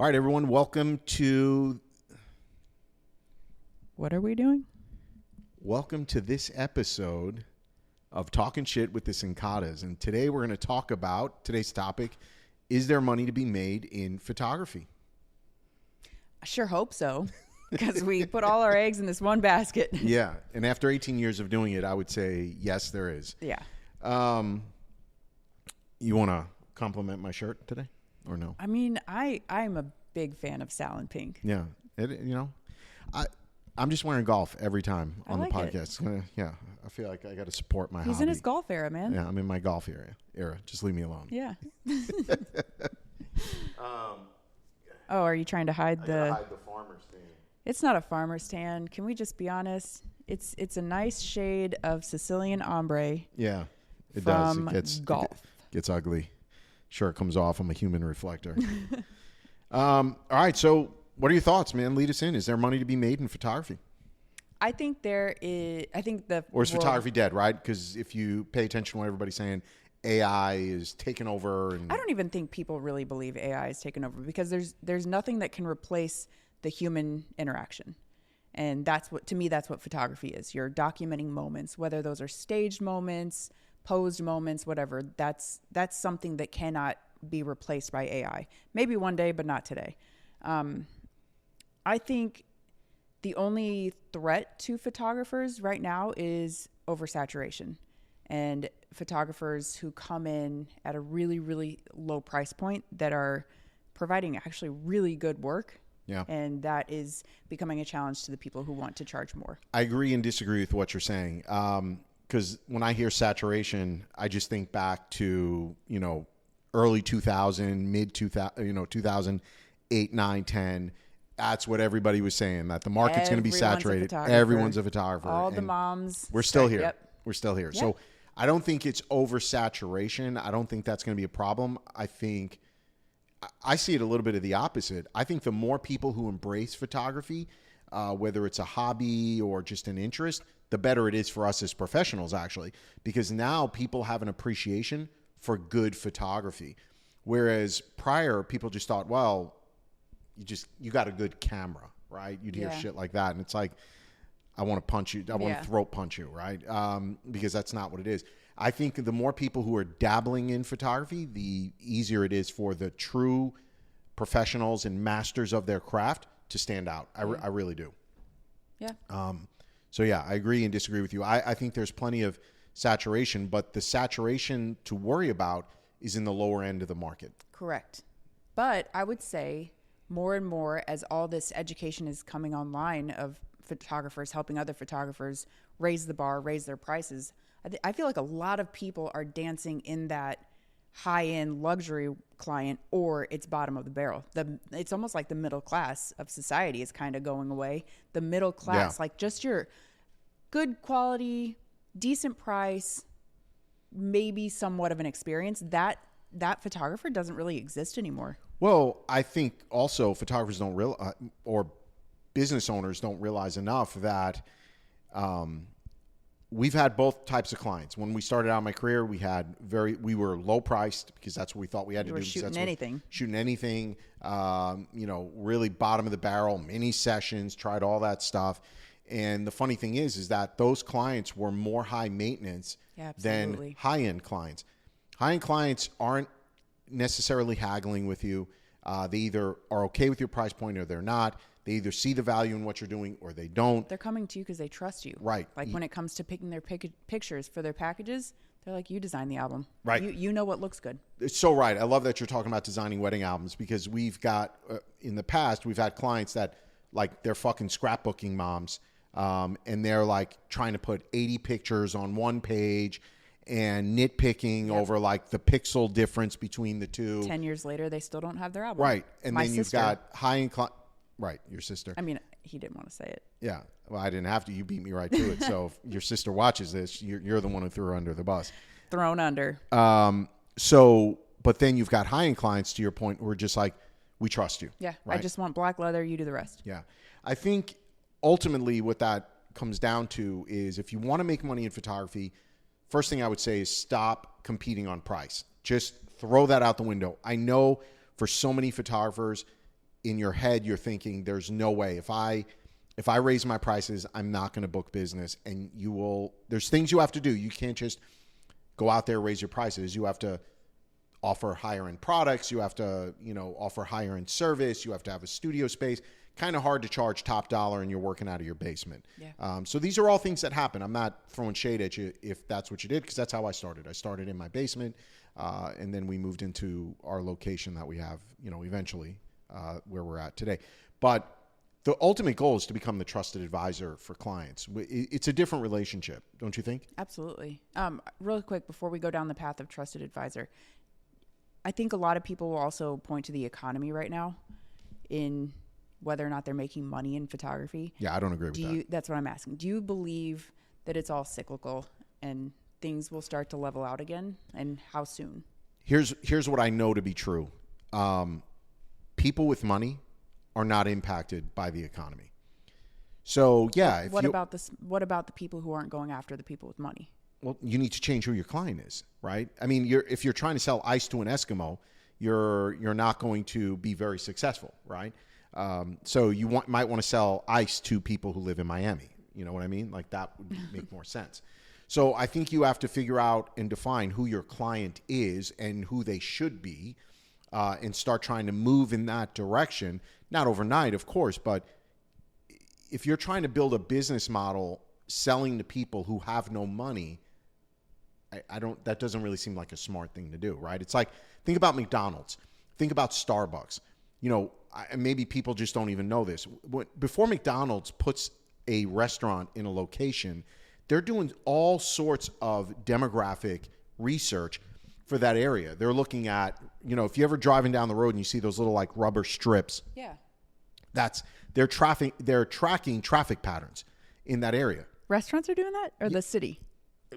All right, everyone, welcome to... What are we doing? Welcome to this episode of Talkin Shit with the Cincottas. And today we're going to talk about, today's topic, is there money to be made in photography? I sure hope so, because we put all our eggs in this one basket. Yeah, and after 18 years of doing it, I would say, yes, there is. Yeah. You want to compliment my shirt today, or no? I mean, I'm a big fan of Sal and Pink. Yeah, I'm just wearing golf every time on the like podcast. Yeah, I feel like I got to support my hobby. He's in his golf era, man. Yeah, I'm in my golf era. Just leave me alone. Yeah. Are you trying to hide the... hide the farmer's stand. It's not a farmer's tan. Can we just be honest? It's a nice shade of Sicilian ombre. Yeah, it does. It gets ugly. Sure, it comes off. I'm a human reflector. All right, so what are your thoughts, man? Lead us in. Is there money to be made in photography? I think there is. Or is photography dead, right? Because if you pay attention to what everybody's saying, AI is taking over. And I don't even think people really believe AI is taking over, because there's nothing that can replace the human interaction. And that's what photography is. You're documenting moments, whether those are staged moments, posed moments, whatever. That's something that cannot be replaced by AI. Maybe one day, but not today. I think the only threat to photographers right now is oversaturation, and photographers who come in at a really, really low price point that are providing actually really good work. Yeah. And that is becoming a challenge to the people who want to charge more. I agree and disagree with what you're saying. Because when I hear saturation, I just think back to, early 2000, mid 2000, 2008, 9, 10. That's what everybody was saying, that the market's going to be saturated. Everyone's a photographer. All the moms. We're still here. Yep. We're still here. Yep. So I don't think it's oversaturation. I don't think that's going to be a problem. I see it a little bit of the opposite. I think the more people who embrace photography, whether it's a hobby or just an interest, the better it is for us as professionals, actually, because now people have an appreciation for good photography. Whereas prior, people just thought, well, you got a good camera, right? You'd hear shit like that. And it's like, I want to punch you. I want to throat punch you, right? Because that's not what it is. I think the more people who are dabbling in photography, the easier it is for the true professionals and masters of their craft to stand out. I really do. Yeah. So yeah, I agree and disagree with you. I think there's plenty of saturation, but the saturation to worry about is in the lower end of the market. Correct. But I would say more and more, as all this education is coming online of photographers helping other photographers raise the bar, raise their prices, I feel like a lot of people are dancing in that high-end luxury client, or it's bottom of the barrel. It's almost like the middle class of society is kind of going away. The middle class, like just your good quality, decent price, maybe somewhat of an experience, that photographer doesn't really exist anymore. Well, I think also photographers don't realize, or business owners don't realize enough that we've had both types of clients. When we started out my career, we were low priced because that's what we thought we had to do. Shooting anything. Really bottom of the barrel, mini sessions, tried all that stuff. And the funny thing is that those clients were more high maintenance than high end clients. High end clients aren't necessarily haggling with you. They either are okay with your price point or they're not. They either see the value in what you're doing or they don't. They're coming to you because they trust you. Right. Like when it comes to picking their pictures for their packages, they're like, you design the album. Right. You know what looks good. It's so right. I love that you're talking about designing wedding albums, because we've got, in the past, we've had clients that, like, they're fucking scrapbooking moms, and they're like trying to put 80 pictures on one page and nitpicking over like the pixel difference between the two. 10 years later, they still don't have their album. Right. And then you've got high-end clients. Right, your sister. I mean, he didn't want to say it. Yeah, well, I didn't have to. You beat me right to it. So if your sister watches this, you're the one who threw her under the bus. Thrown under. But then you've got high-end clients, to your point, who are just like, we trust you. Yeah, right? I just want black leather. You do the rest. Yeah. I think ultimately what that comes down to is, if you want to make money in photography, first thing I would say is stop competing on price. Just throw that out the window. I know for so many photographers, in your head, you're thinking, there's no way. If I raise my prices, I'm not going to book business. And there's things you have to do. You can't just go out there, raise your prices. You have to offer higher end products. You have to, offer higher end service. You have to have a studio space. Kind of hard to charge top dollar and you're working out of your basement. Yeah. So these are all things that happen. I'm not throwing shade at you if that's what you did, because that's how I started. I started in my basement, and then we moved into our location that we have, eventually where we're at today. But the ultimate goal is to become the trusted advisor for clients. It's a different relationship, don't you think? Absolutely. Really quick, before we go down the path of trusted advisor, I think a lot of people will also point to the economy right now in whether or not they're making money in photography. Yeah, I don't agree with that. That's what I'm asking. Do you believe that it's all cyclical and things will start to level out again? And how soon? Here's what I know to be true. People with money are not impacted by the economy. So yeah. What about the people who aren't going after the people with money? Well, you need to change who your client is, right? I mean, if you're trying to sell ice to an Eskimo, you're not going to be very successful, right? So you might want to sell ice to people who live in Miami. You know what I mean? Like that would make more sense. So I think you have to figure out and define who your client is and who they should be, and start trying to move in that direction. Not overnight, of course, but if you're trying to build a business model selling to people who have no money, that doesn't really seem like a smart thing to do, right? It's like, think about McDonald's, think about Starbucks. Maybe people just don't even know this. Before McDonald's puts a restaurant in a location, they're doing all sorts of demographic research for that area. They're looking at, if you're ever driving down the road and you see those little like rubber strips, Yeah. they're tracking traffic patterns in that area. Restaurants are doing that, or the city,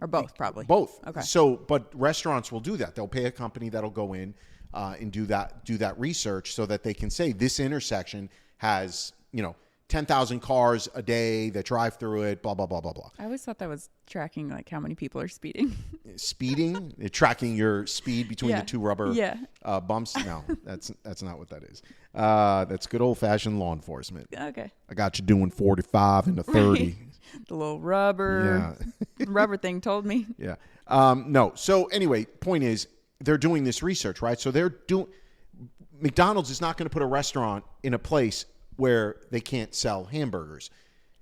or both, probably. Both. Okay. So, but restaurants will do that. They'll pay a company that'll go in and do that research so that they can say this intersection has 10,000 cars a day that drive through it. Blah blah blah blah blah. I always thought that was tracking like how many people are speeding. Speeding, tracking your speed between the two rubber bumps. No, that's not what that is. That's good old fashioned law enforcement. Okay. I got you doing 45 and a 30. Right. The little rubber thing told me. Yeah. No. So anyway, point is they're doing this research, right? So McDonald's is not going to put a restaurant in a place where they can't sell hamburgers.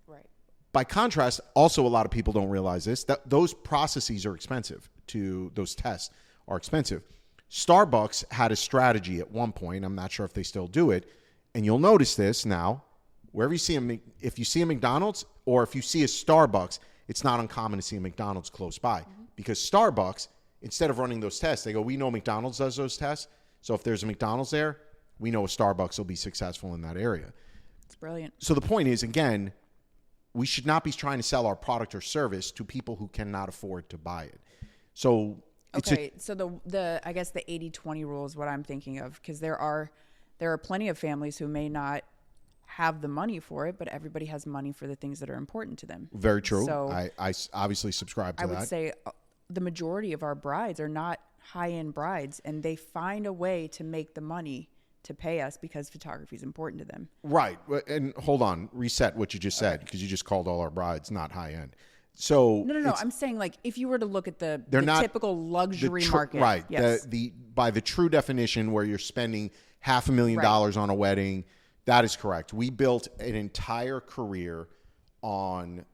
Right. By contrast, also a lot of people don't realize this, that those processes are expensive. Those tests are expensive. Starbucks had a strategy at one point. I'm not sure if they still do it. And you'll notice this now, wherever you see if you see a McDonald's or if you see a Starbucks, it's not uncommon to see a McDonald's close by. Because Starbucks, instead of running those tests, they go, we know McDonald's does those tests. So if there's a McDonald's there, we know a Starbucks will be successful in that area. It's brilliant. So the point is, again, we should not be trying to sell our product or service to people who cannot afford to buy it. So so the I guess the 80-20 rule is what I'm thinking of, because there are plenty of families who may not have the money for it, but everybody has money for the things that are important to them. Very true. So I obviously subscribe to that. I would say the majority of our brides are not high-end brides, and they find a way to make the money to pay us because photography is important to them. Right. And hold on, reset what you just said, because you just called all our brides not high-end. So No. I'm saying, like, if you were to look at the not typical luxury market. Right. Yes. By the true definition where you're spending $500,000 on a wedding, that is correct. We built an entire career on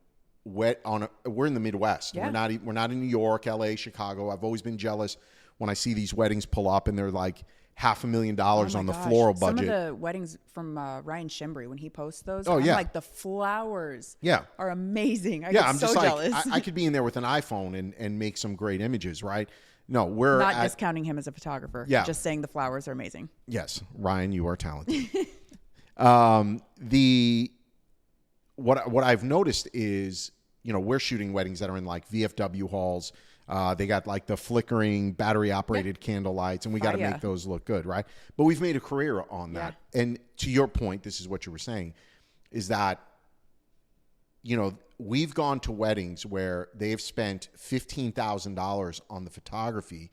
we're in the Midwest. Yeah. We're not in New York, LA, Chicago. I've always been jealous when I see these weddings pull up and they're like $500,000 on the floral budget. Some of the weddings from Ryan Shimbry, when he posts those, I'm like, the flowers are amazing. I I'm so just jealous. like, I could be in there with an iPhone and make some great images, right? No, we're not discounting him as a photographer. Yeah. Just saying the flowers are amazing. Yes, Ryan, you are talented. What I've noticed is, we're shooting weddings that are in like VFW halls. They got like the flickering battery operated candle lights, and we got to make those look good, right? But we've made a career on that. And to your point, this is what you were saying, is that, we've gone to weddings where they've spent $15,000 on the photography,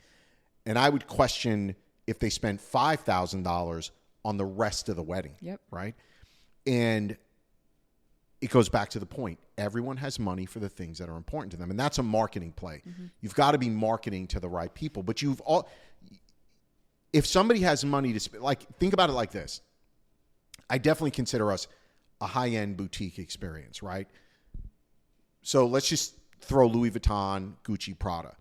and I would question if they spent $5,000 on the rest of the wedding. Yep. Right. And it goes back to the point. Everyone has money for the things that are important to them. And that's a marketing play. Mm-hmm. You've got to be marketing to the right people. But if somebody has money to spend, like, think about it like this. I definitely consider us a high-end boutique experience, right? So let's just throw Louis Vuitton, Gucci, Prada.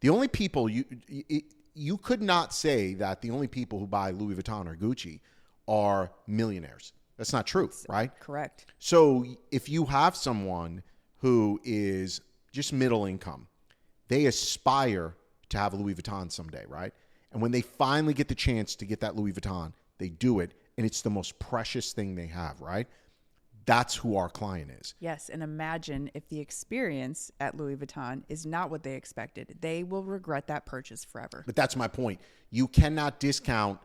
The only people you could not say that the only people who buy Louis Vuitton or Gucci are millionaires. That's not true, right? Correct. So if you have someone who is just middle income, they aspire to have a Louis Vuitton someday, right? And when they finally get the chance to get that Louis Vuitton, they do it, and it's the most precious thing they have, right? That's who our client is. Yes, and imagine if the experience at Louis Vuitton is not what they expected. They will regret that purchase forever. But that's my point. You cannot discount,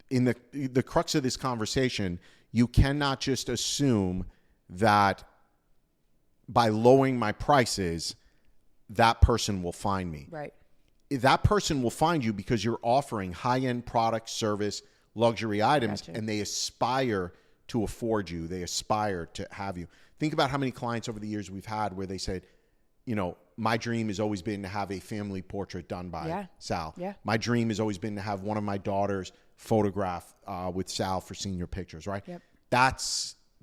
in the crux of this conversation, you cannot just assume that by lowering my prices, that person will find me. Right. That person will find you because you're offering high-end product, service, luxury items, Gotcha. and they aspire to afford you. They aspire to have you. Think about how many clients over the years we've had where they said, you know, my dream has always been to have a family portrait done by Sal. Yeah. My dream has always been to have one of my daughters photographed with Sal for senior pictures, right? Yep.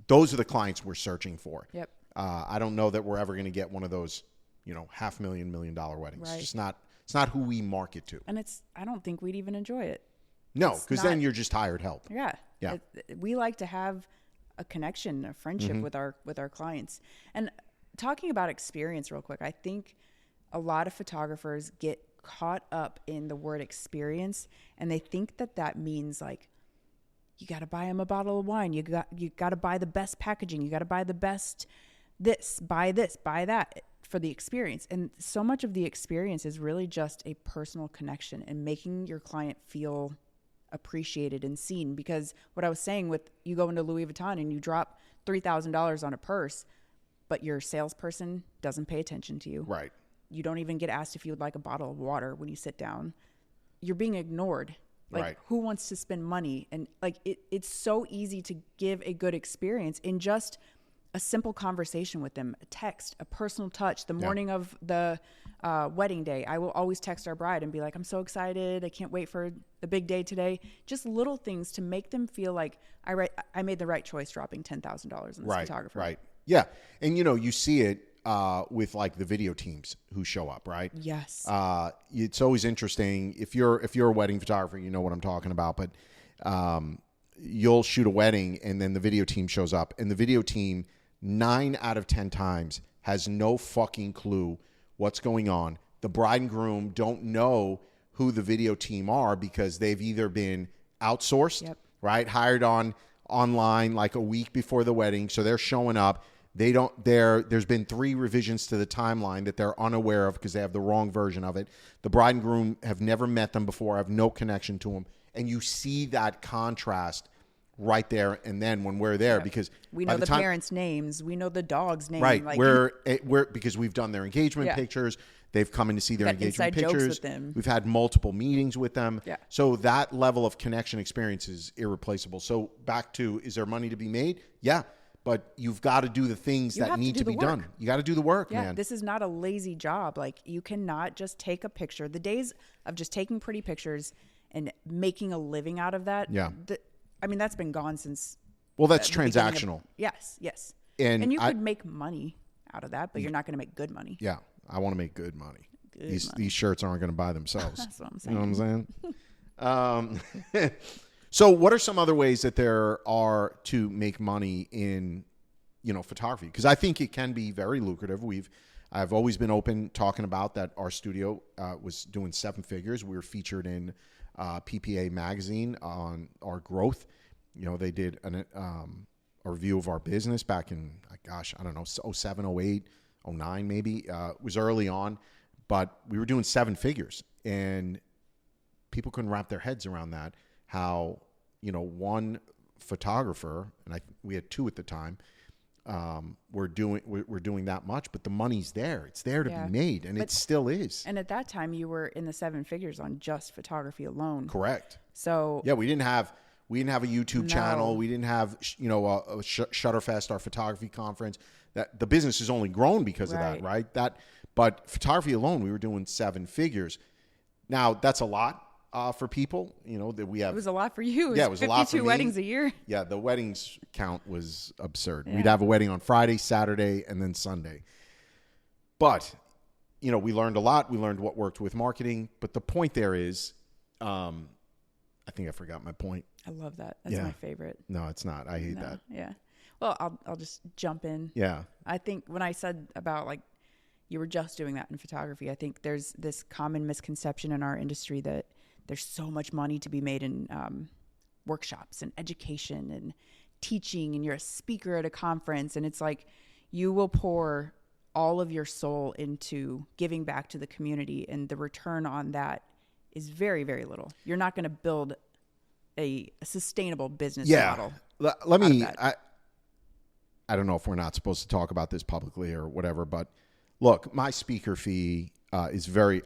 Those are the clients we're searching for. Yep. I don't know that we're ever going to get one of those, you know, $500,000, $1 million weddings. Right. It's not who we market to. And I don't think we'd even enjoy it. No, because then you're just hired help. Yeah. Yeah. We like to have a connection, a friendship with our clients. And talking about experience real quick, I think a lot of photographers get caught up in the word experience, and they think that means like you got to buy them a bottle of wine, you got to buy the best packaging, you got to buy the best this, buy that for the experience. And so much of the experience is really just a personal connection and making your client feel appreciated and seen. Because what I was saying with you go into Louis Vuitton and you drop $3,000 on a purse, but your salesperson doesn't pay attention to you. Right. You don't even get asked if you would like a bottle of water when you sit down. You're being ignored. Like, right. Who wants to spend money? And like, it's so easy to give a good experience in just a simple conversation with them, a text, a personal touch. The morning of the wedding day, I will always text our bride and be like, I'm so excited. I can't wait for the big day today. Just little things to make them feel like I made the right choice dropping $10,000 on this photographer. Right. Yeah. And, you know, you see it with like the video teams who show up, right? Yes. It's always interesting. If you're a wedding photographer, you know what I'm talking about, but you'll shoot a wedding and then the video team shows up, and the video team 9 out of 10 times has no fucking clue what's going on. The bride and groom don't know who the video team are because they've either been outsourced, right? Hired online like a week before the wedding. So they're showing up. There's been 3 revisions to the timeline that they're unaware of because they have the wrong version of it. The bride and groom have never met them before, have no connection to them. And you see that contrast right there and then when we're there, because we know the parents' names, we know the dog's name, right? Like, we're because we've done their engagement pictures. They've come in to see their engagement pictures. With them. We've had multiple meetings with them. Yeah. So that level of connection experience is irreplaceable. So back to, is there money to be made? Yeah. But you've got to do the things that need to be done. You got to do the work, man. This is not a lazy job. Like, you cannot just take a picture. The days of just taking pretty pictures and making a living out of that. Yeah. I mean, that's been gone since. Well, that's transactional. Yes. And you could make money out of that, but you're not going to make good money. Yeah. I want to make good money. These shirts aren't going to buy themselves. That's what I'm saying. You know what I'm saying? So what are some other ways that there are to make money in, you know, photography? Because I think it can be very lucrative. I've always been open talking about that. Our studio was doing 7 figures. We were featured in PPA magazine on our growth. You know, they did a review of our business back in, I don't know, 07, 08, 09 maybe. It was early on, but we were doing 7 figures, and people couldn't wrap their heads around that. How, you know, one photographer, and we had 2 at the time, we're doing that much, but the money's there. It's there to be made, and it still is. And at that time, you were in the 7 figures on just photography alone. Correct. So yeah, we didn't have We didn't have a YouTube channel. We didn't have, Shutterfest, our photography conference. That the business has only grown because of that, right? But photography alone, we were doing 7 figures. Now that's a lot for people, that we have. It was a lot for you. It was a lot for me. 52 weddings a year. Yeah, the weddings count was absurd. Yeah. We'd have a wedding on Friday, Saturday, and then Sunday. But, we learned a lot. We learned what worked with marketing. But the point there is, I think I forgot my point. I love that. That's my favorite. No, it's not. I hate that. Yeah. Well, I'll just jump in. Yeah. I think when I said about like you were just doing that in photography, I think there's this common misconception in our industry that there's so much money to be made in workshops and education and teaching, and you're a speaker at a conference, and it's like you will pour all of your soul into giving back to the community, and the return on that is very, very little. You're not going to build a sustainable business model. Let me, I don't know if we're not supposed to talk about this publicly or whatever, but look, my speaker fee is very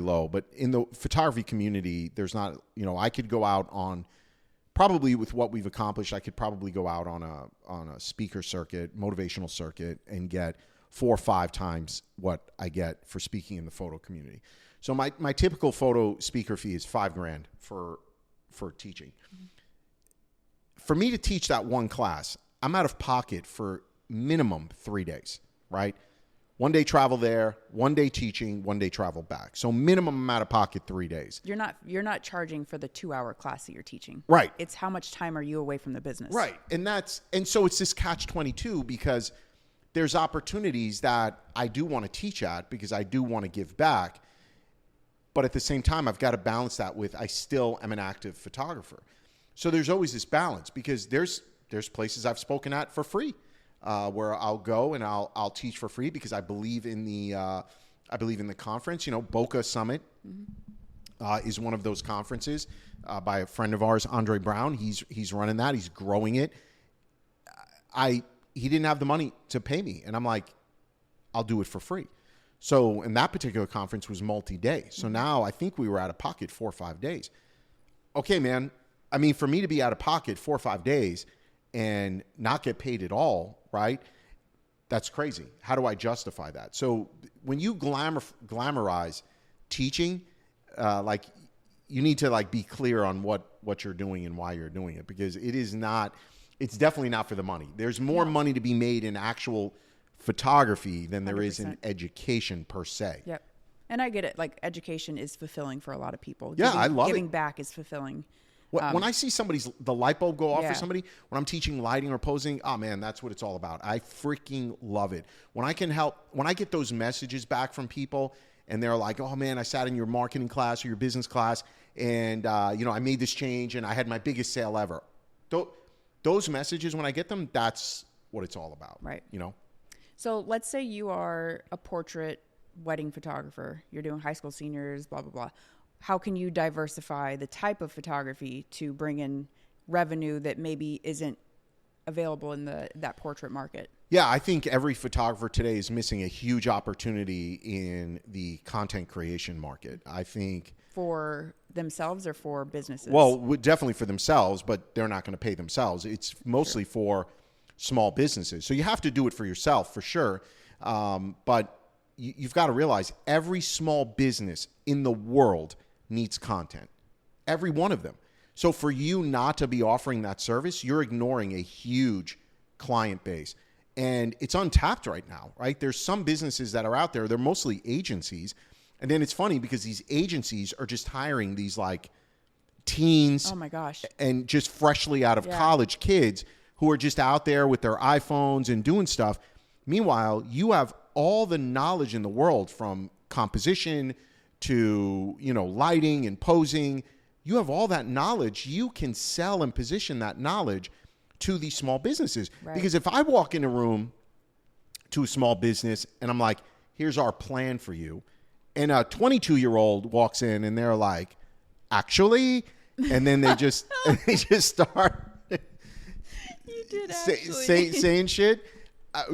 low, but in the photography community, there's not, I could go out on, probably with what we've accomplished, I could probably go out on a speaker circuit, motivational circuit, and get 4 or 5 times what I get for speaking in the photo community. So my typical photo speaker fee is $5,000 for teaching. For me to teach that one class, I'm out of pocket for minimum 3 days, right? 1 day travel there, 1 day teaching, 1 day travel back. So minimum I'm out of pocket 3 days. You're not charging for the 2-hour class that you're teaching. Right. It's how much time are you away from the business. Right. And so it's this catch-22 because there's opportunities that I do want to teach at because I do want to give back. But at the same time, I've got to balance that with I still am an active photographer. So there's always this balance because there's places I've spoken at for free. Where I'll go and I'll teach for free because I believe in the conference. Boca Summit is one of those conferences by a friend of ours, Andre Brown. He's running that. He's growing it. He didn't have the money to pay me, and I'm like, I'll do it for free. So, and that particular conference was multi-day. So now I think we were out of pocket 4 or 5 days. Okay, man. I mean, for me to be out of pocket 4 or 5 days and not get paid at all, right? That's crazy. How do I justify that? So when you glamorize teaching, you need to be clear on what you're doing and why you're doing it, because it's definitely not for the money. There's more money to be made in actual photography than there 100%. Is in education per se. Yep. And I get it. Like, education is fulfilling for a lot of people. I love it. Giving back is fulfilling. When I see the light bulb go off for somebody, when I'm teaching lighting or posing, oh man, that's what it's all about. I freaking love it. When I get those messages back from people and they're like, oh man, I sat in your marketing class or your business class and, I made this change and I had my biggest sale ever. Those messages, when I get them, that's what it's all about. Right. So let's say you are a portrait wedding photographer. You're doing high school seniors, blah, blah, blah. How can you diversify the type of photography to bring in revenue that maybe isn't available in that portrait market? Yeah, I think every photographer today is missing a huge opportunity in the content creation market. I think for themselves or for businesses? Well, definitely for themselves, but they're not going to pay themselves. It's mostly for small businesses. So you have to do it for yourself for sure. But you've got to realize every small business in the world needs content. Every one of them. So for you not to be offering that service, you're ignoring a huge client base. And it's untapped right now, right? There's some businesses that are out there. They're mostly agencies. And then it's funny because these agencies are just hiring these teens. Oh my gosh. And just freshly out of college kids who are just out there with their iPhones and doing stuff. Meanwhile, you have all the knowledge in the world from composition to, lighting and posing. You have all that knowledge. You can sell and position that knowledge to these small businesses. Right. Because if I walk in a room to a small business and I'm like, here's our plan for you. And a 22-year-old walks in and they're like, actually, and then they just start saying shit.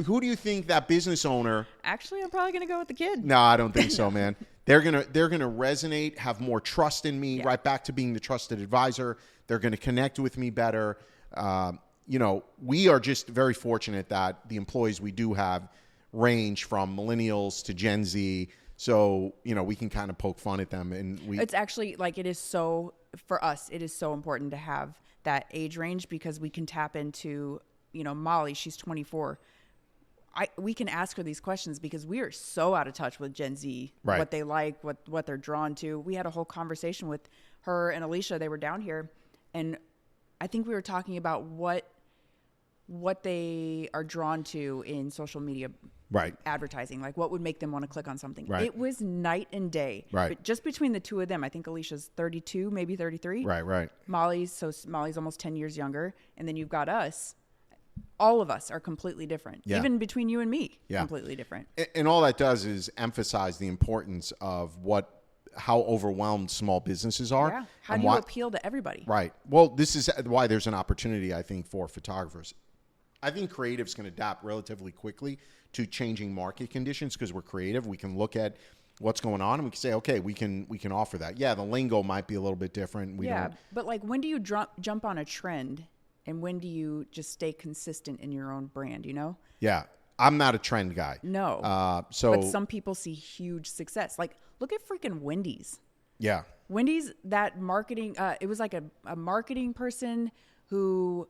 Who do you think that business owner? Actually, I'm probably going to go with the kid. No, I don't think so, man. They're gonna resonate, have more trust in me, right back to being the trusted advisor. They're gonna connect with me better. We are just very fortunate that the employees we do have range from millennials to Gen Z. So, we can kind of poke fun at them, and it's actually like, it is so, for us, it is so important to have that age range, because we can tap into, Molly, she's 24. We can ask her these questions because we are so out of touch with Gen Z, right. What they like, what they're drawn to. We had a whole conversation with her and Alicia. They were down here, and I think we were talking about what they are drawn to in social media, right? Advertising, like what would make them want to click on something. Right. It was night and day, right? But just between the two of them, I think Alicia's 32, maybe 33, right. Molly's almost 10 years younger, and then you've got us. All of us are completely different. Yeah. Even between you and me, completely different. And all that does is emphasize the importance of how overwhelmed small businesses are. Yeah. How do you appeal to everybody? Right. Well, this is why there's an opportunity, I think, for photographers. I think creatives can adapt relatively quickly to changing market conditions because we're creative. We can look at what's going on and we can say, okay, we can offer that. Yeah, the lingo might be a little bit different. But like, when do you jump on a trend? And when do you just stay consistent in your own brand, Yeah. I'm not a trend guy. No. But some people see huge success. Like, look at freaking Wendy's. Yeah. Wendy's, that marketing, it was like a marketing person who,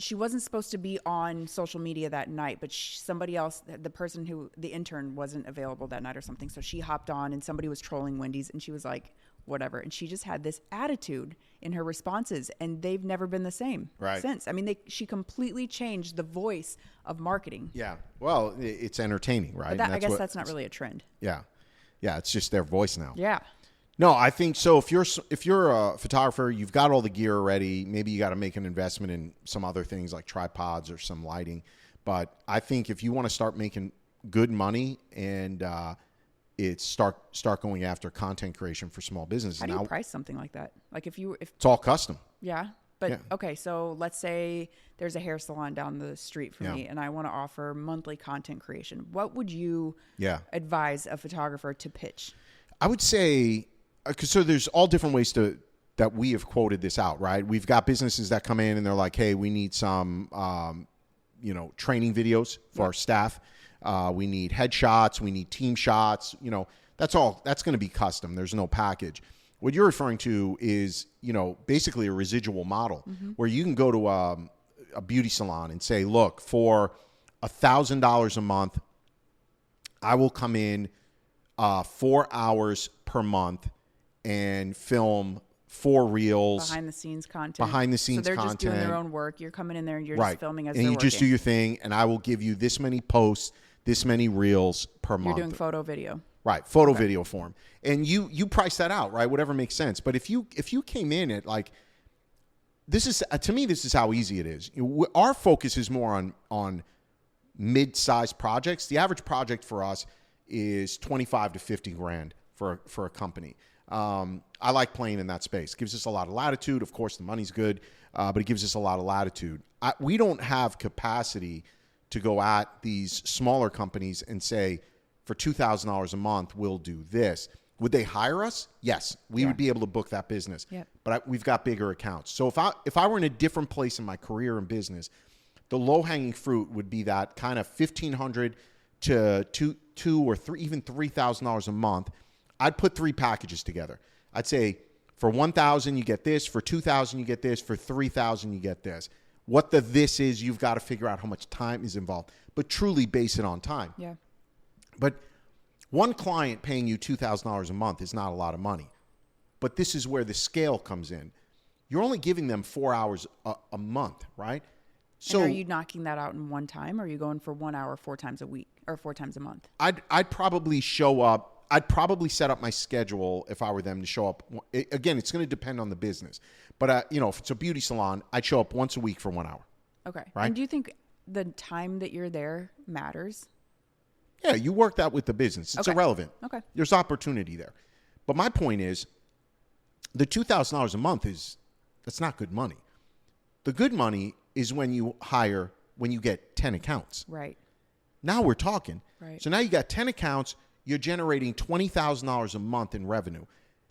she wasn't supposed to be on social media that night, but somebody else, the intern wasn't available that night or something. So she hopped on and somebody was trolling Wendy's and she was like, whatever. And she just had this attitude in her responses, and they've never been the same since. I mean, she completely changed the voice of marketing. Yeah. Well, it's entertaining, right? But I guess that's not really a trend. Yeah. Yeah. It's just their voice now. Yeah. No, I think so. If you're a photographer, you've got all the gear already. Maybe you got to make an investment in some other things like tripods or some lighting. But I think if you want to start making good money and it's start going after content creation for small businesses. How do you price something like that? Like if it's all custom. Yeah. But okay, so let's say there's a hair salon down the street from me and I want to offer monthly content creation. What would you advise a photographer to pitch? I would say, so there's all different ways that we have quoted this out, right? We've got businesses that come in and they're like, hey, we need some, training videos for our staff. We need headshots. We need team shots. That's all. That's going to be custom. There's no package. What you're referring to is, basically a residual model where you can go to a beauty salon and say, look, for $1,000 a month, I will come in 4 hours per month and film 4 reels. Behind the scenes content. So they're content. just doing their own work. You're coming in there and you're just filming as they're working. And you just do your thing, and I will give you this many posts, this many reels per month. You're doing photo video. Right, photo video form. And you price that out, right? Whatever makes sense. But if you came in at like, this is, to me, this is how easy it is. Our focus is more on mid-sized projects. The average project for us is 25 to 50 grand for a company. I like playing in that space. It gives us a lot of latitude. Of course, the money's good, but it gives us a lot of latitude. We don't have capacity to go at these smaller companies and say, for $2,000 a month, we'll do this. Would they hire us? Yes, we would be able to book that business. Yep. But we've got bigger accounts. So if I were in a different place in my career and business, the low-hanging fruit would be that kind of $1,500 to $2,000 or even $3,000 a month. I'd put 3 packages together. I'd say for $1,000 you get this, for $2,000 you get this, for $3,000 you get this. What this is, you've got to figure out how much time is involved, but truly base it on time. Yeah. But one client paying you $2,000 a month is not a lot of money. But this is where the scale comes in. You're only giving them 4 hours a month, right? So and are you knocking that out in one time, or are you going for 1 hour 4 times a week or 4 times a month? I'd probably show up. I'd probably set up my schedule if I were them to show up. Again, it's going to depend on the business. But, if it's a beauty salon, I'd show up once a week for 1 hour. Okay. Right? And do you think the time that you're there matters? Yeah, you work that with the business. It's irrelevant. Okay. There's opportunity there. But my point is, the $2,000 a month that's not good money. The good money is when you get 10 accounts. Right. Now we're talking. Right. So now you got 10 accounts. you're generating $20,000 a month in revenue.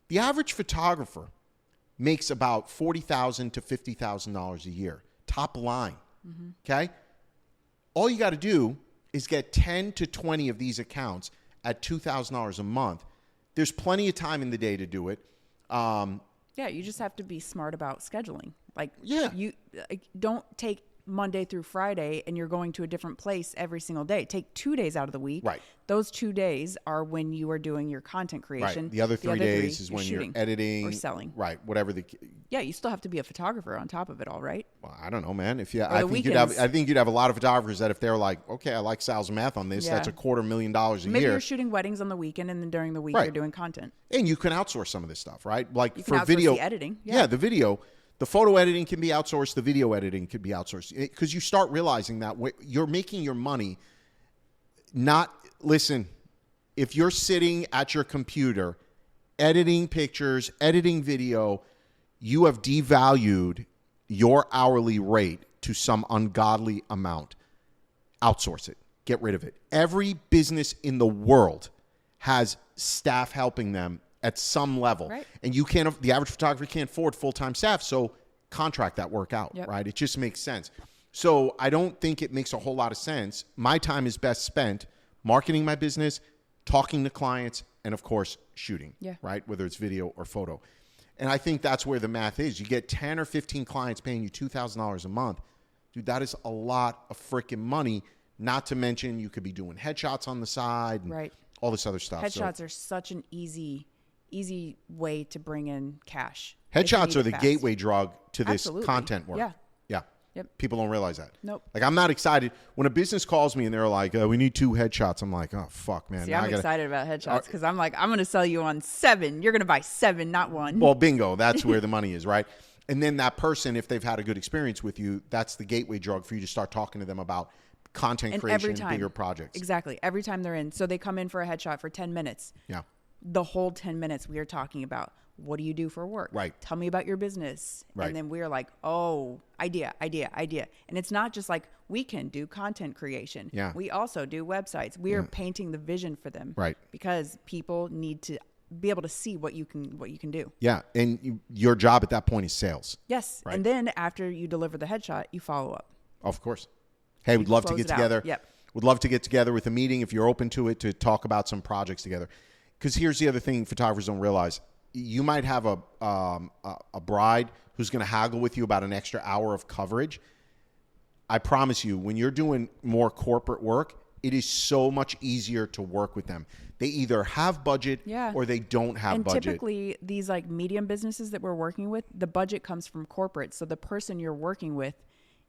The average photographer makes about $40,000 to $50,000 a year, top line. Okay? All you got to do is get 10 to 20 of these accounts at $2,000 a month. There's plenty of time in the day to do it. Yeah, you just have to be smart about scheduling. Like, Yeah. you don't take Monday through Friday and you're going to a different place every single day. Take 2 days out of the week. Right. Those 2 days are when you are doing your content creation. Right. The other 3 days is when you're shooting editing or selling. Right. Whatever the. Yeah, you still have to be a photographer on top of it all, right? Well, I don't know, man. If you, I think you'd have a lot of photographers that if they're like, okay, I like Sal's math on this, Yeah. that's $250,000 a Maybe year. you're shooting weddings on the weekend and then during the week Right. you're doing content. And you can outsource some of this stuff, right? Like You can for outsource video the editing. Yeah, the video. The photo editing can be outsourced. The video editing could be outsourced. Because you start realizing that you're making your money listen, if you're sitting at your computer editing pictures, editing video, you have devalued your hourly rate to some ungodly amount. Outsource it. Get rid of it. Every business in the world has staff helping them at some level. Right. And the average photographer can't afford full-time staff, so contract that work out, Yep. right? It just makes sense. So I don't think it makes a whole lot of sense. My time is best spent marketing my business, talking to clients, and of course, shooting, Yeah. right? Whether it's video or photo. And I think that's where the math is. You get 10 or 15 clients paying you $2,000 a month. Dude, that is a lot of freaking money, not to mention you could be doing headshots on the side and Right. all this other stuff. Headshots are such an easy way to bring in cash. Headshots are the fast. gateway drug to this Absolutely. content work. Yeah. Yeah. Yep. People don't realize that. Nope. Like, I'm not excited. When a business calls me and they're like, we need 2 headshots, I'm like, oh, fuck, man. See, Now I'm I gotta- excited about headshots because I'm like, I'm going to sell you on 7. You're going to buy 7, not 1. Well, bingo. That's where the money is, right? And then that person, if they've had a good experience with you, that's the gateway drug for you to start talking to them about content And creation every and time, bigger projects. Exactly. Every time they're in. So they come in for a headshot for 10 minutes. Yeah. The whole 10 minutes we are talking about, what do you do for work? Right. Tell me about your business. Right. And then we're like, oh, idea. And it's not just like we can do content creation. Yeah. We also do websites. We are painting the vision for them. Right. Because people need to be able to see what you can do. Yeah. And your job at that point is sales. Yes. Right. And then after you deliver the headshot, you follow up. Of course. Hey, we'd love to close get it out. together. Yep. Would love to get together with a meeting if you're open to it to talk about some projects together. Because here's the other thing photographers don't realize. You might have a bride who's going to haggle with you about an extra hour of coverage. I promise you, when you're doing more corporate work, it is so much easier to work with them. They either have budget or they don't have budget. And typically these like medium businesses that we're working with, the budget comes from corporate. So the person you're working with,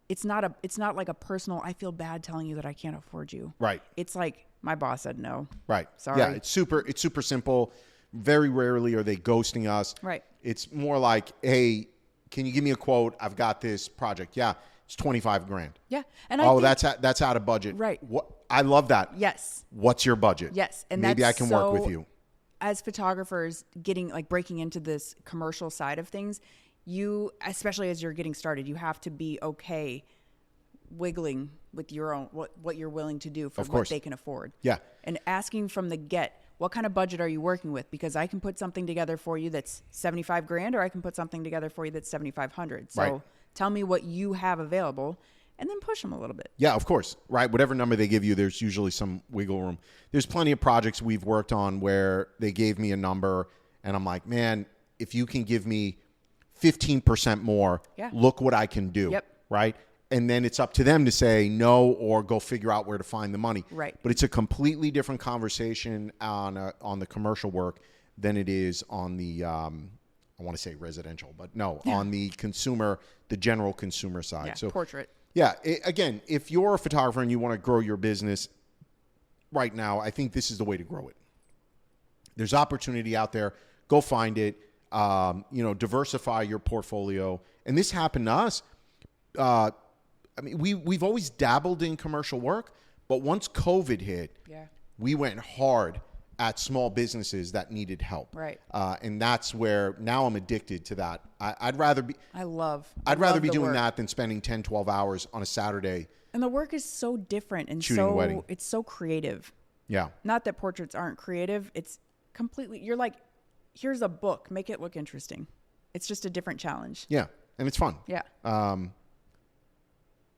it's not like a personal, I feel bad telling you that I can't afford you. Right. It's like my boss said no. Right. Sorry. Yeah, it's super simple. Very rarely are they ghosting us. Right. It's more like, hey, can you give me a quote? I've got this project. Yeah, it's $25,000. Yeah. And that's out of budget. Right. What? I love that. Yes. What's your budget? Yes. And maybe I that's can work with you. As photographers breaking into this commercial side of things, you, especially as you're getting started, you have to be okay wiggling with your own, what you're willing to do for what they can afford. Yeah. And asking from the get, what kind of budget are you working with? Because I can put something together for you that's $75,000, or I can put something together for you that's $7,500. So tell me what you have available, and then push them a little bit. Yeah, of course. Right. Whatever number they give you, there's usually some wiggle room. There's plenty of projects we've worked on where they gave me a number and I'm like, man, if you can give me 15% more, look what I can do. Yep. Right. And then it's up to them to say no or go figure out where to find the money. Right. But it's a completely different conversation on the commercial work than it is on the, I want to say residential, but no, on the consumer, the general consumer side. Yeah, so portrait. Yeah. Again, if you're a photographer and you want to grow your business right now, I think this is the way to grow it. There's opportunity out there. Go find it. Diversify your portfolio. And this happened to us. We've always dabbled in commercial work, but once COVID hit, we went hard at small businesses that needed help. Right. And that's where now I'm addicted to that. I'd rather be doing that than spending 10, 12 hours on a Saturday. And the work is so different and shooting a wedding. it's so creative. Yeah. Not that portraits aren't creative. It's completely, you're like, here's a book, make it look interesting. It's just a different challenge. Yeah. And it's fun. Yeah.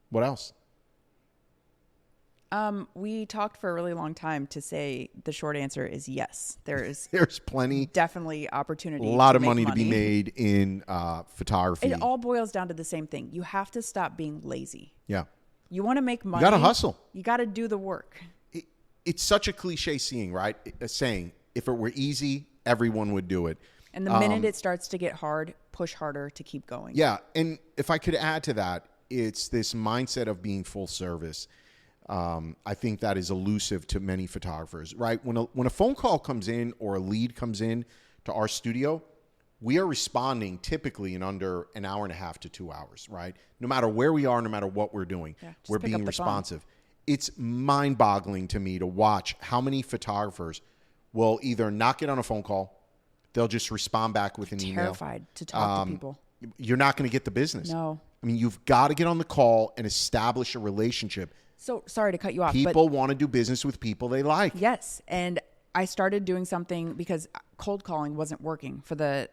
What else? We talked for a really long time to say the short answer is yes. There's plenty. Definitely opportunity. A lot of money to be made in photography. It all boils down to the same thing. You have to stop being lazy. Yeah. You want to make money. You got to hustle. You got to do the work. It's such a cliche saying, right? A saying, if it were easy, everyone would do it. And the minute it starts to get hard, push harder to keep going. Yeah. And if I could add to that, it's this mindset of being full service. I think that is elusive to many photographers, right? When a phone call comes in or a lead comes in to our studio, we are responding typically in under an hour and a half to 2 hours, right? No matter where we are, no matter what we're doing, we're being responsive. It's mind-boggling to me to watch how many photographers will either not get on a phone call, they'll just respond back with an email. Terrified to talk to people. You're not going to get the business. No. I mean, you've got to get on the call and establish a relationship. So sorry to cut you off. People want to do business with people they like. Yes. And I started doing something because cold calling wasn't working for the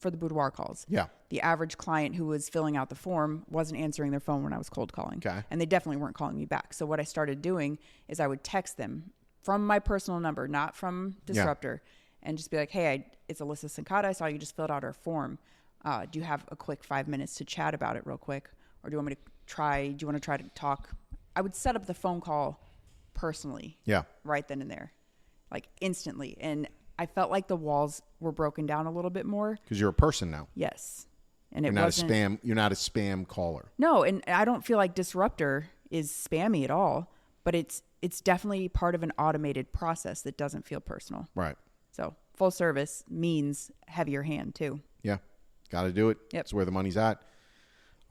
boudoir calls. Yeah. The average client who was filling out the form wasn't answering their phone when I was cold calling. Okay. And they definitely weren't calling me back. So what I started doing is I would text them from my personal number, not from Disruptor, and just be like, hey, it's Alissa Cincottas. I saw you just filled out our form. Do you have a quick 5 minutes to chat about it real quick? Or do you want to try to talk? I would set up the phone call personally. Yeah. Right then and there, like instantly. And I felt like the walls were broken down a little bit more. Because you're a person now. Yes. And you're not a spam caller. No, and I don't feel like Disruptor is spammy at all, but it's definitely part of an automated process that doesn't feel personal. Right. So full service means heavier hand too. Yeah. Got to do it. Yep. That's where the money's at.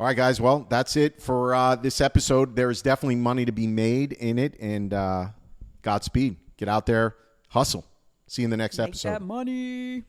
All right, guys. Well, that's it for this episode. There's definitely money to be made in it, and Godspeed. Get out there, hustle. See you in the next episode. Make that money.